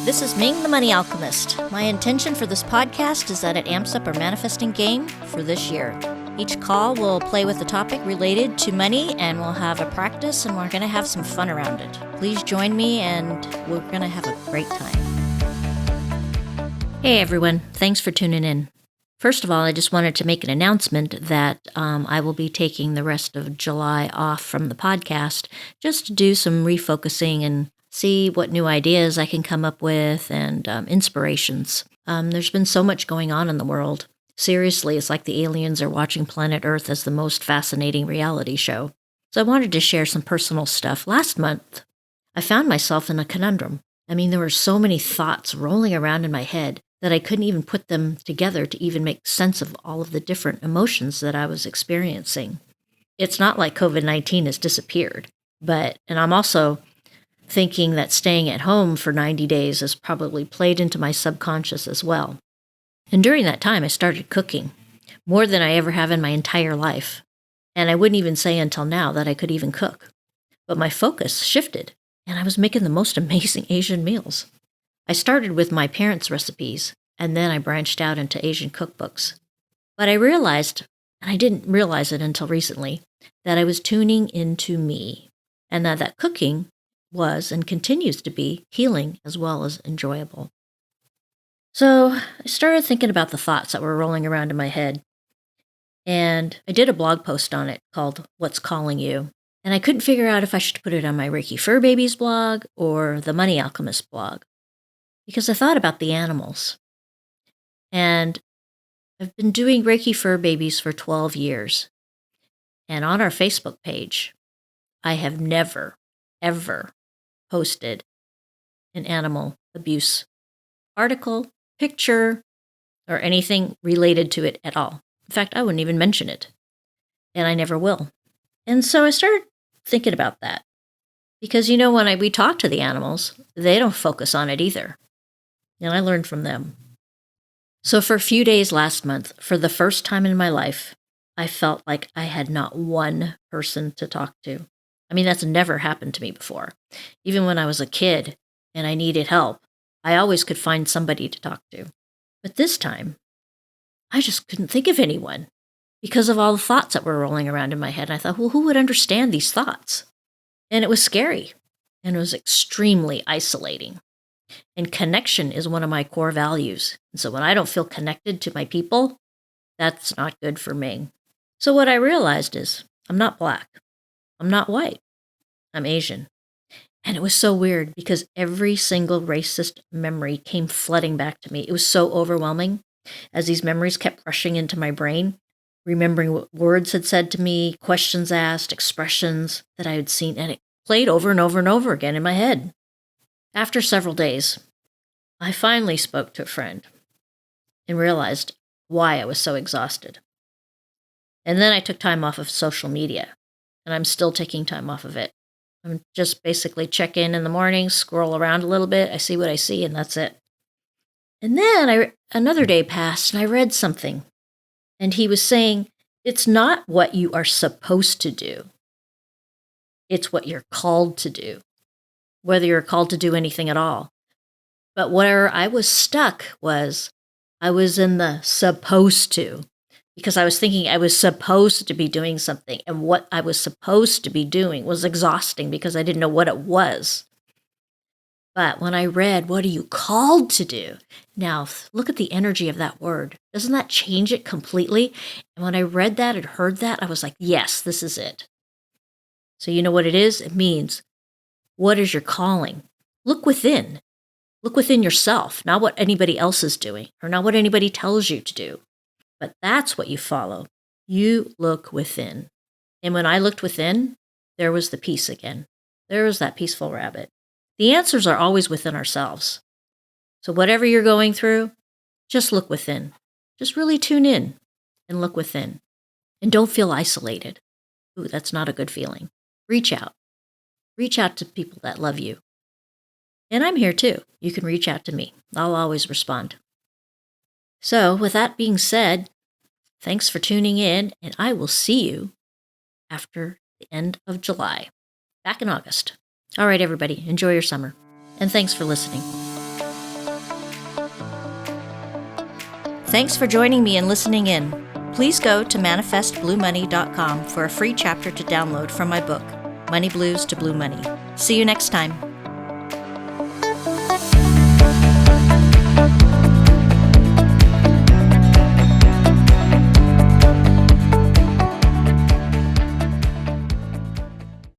This is Ming the Money Alchemist. My intention for this podcast is that it amps up our manifesting game for this year. Each call will play with a topic related to money, and we'll have a practice, and we're going to have some fun around it. Please join me, and we're going to have a great time. Hey everyone, thanks for tuning in. First of all, I just wanted to make an announcement that I will be taking the rest of July off from the podcast just to do some refocusing and see what new ideas I can come up with and inspirations. There's been so much going on in the world. Seriously, it's like the aliens are watching Planet Earth as the most fascinating reality show. So I wanted to share some personal stuff. Last month, I found myself in a conundrum. I mean, there were so many thoughts rolling around in my head that I couldn't even put them together to even make sense of all of the different emotions that I was experiencing. It's not like COVID-19 has disappeared, and I'm also thinking that staying at home for 90 days has probably played into my subconscious as well. And during that time, I started cooking, more than I ever have in my entire life. And I wouldn't even say until now that I could even cook. But my focus shifted, and I was making the most amazing Asian meals. I started with my parents' recipes, and then I branched out into Asian cookbooks. But I realized, and I didn't realize it until recently, that I was tuning into me, and that cooking was and continues to be healing as well as enjoyable. So I started thinking about the thoughts that were rolling around in my head, and I did a blog post on it called What's Calling You, and I couldn't figure out if I should put it on my Reiki Fur Babies blog or the Money Alchemist blog, because I thought about the animals. And I've been doing Reiki Fur Babies for 12 years, and on our Facebook page, I have never, ever posted an animal abuse article, picture, or anything related to it at all. In fact, I wouldn't even mention it, and I never will. And so I started thinking about that, because when we talk to the animals, they don't focus on it either, and I learned from them. So for a few days last month, for the first time in my life, I felt like I had not one person to talk to. I mean, that's never happened to me before. Even when I was a kid and I needed help, I always could find somebody to talk to. But this time, I just couldn't think of anyone because of all the thoughts that were rolling around in my head. And I thought, well, who would understand these thoughts? And it was scary, and it was extremely isolating. And connection is one of my core values. And so when I don't feel connected to my people, that's not good for me. So what I realized is I'm not Black. I'm not white. I'm Asian. And it was so weird because every single racist memory came flooding back to me. It was so overwhelming as these memories kept rushing into my brain, remembering what words had said to me, questions asked, expressions that I had seen, and it played over and over and over again in my head. After several days, I finally spoke to a friend and realized why I was so exhausted. And then I took time off of social media, and I'm still taking time off of it. I'm just basically check in the morning, scroll around a little bit, I see what I see, and that's it. And then another day passed, and I read something, and he was saying, it's not what you are supposed to do. It's what you're called to do, whether you're called to do anything at all. But where I was stuck was I was in the supposed to, because I was thinking I was supposed to be doing something, and what I was supposed to be doing was exhausting because I didn't know what it was. But when I read, what are you called to do? Now, look at the energy of that word. Doesn't that change it completely? And when I read that and heard that, I was like, yes, this is it. So you know what it is? It means, what is your calling? Look within. Look within yourself, not what anybody else is doing, or not what anybody tells you to do. But that's what you follow. You look within. And when I looked within, there was the peace again. There was that peaceful rabbit. The answers are always within ourselves. So whatever you're going through, just look within. Just really tune in and look within. And don't feel isolated. Ooh, that's not a good feeling. Reach out. Reach out to people that love you. And I'm here too. You can reach out to me. I'll always respond. So with that being said, thanks for tuning in, and I will see you after the end of July, back in August. All right, everybody, enjoy your summer, and thanks for listening. Thanks for joining me and listening in. Please go to manifestbluemoney.com for a free chapter to download from my book, Money Blues to Blue Money. See you next time.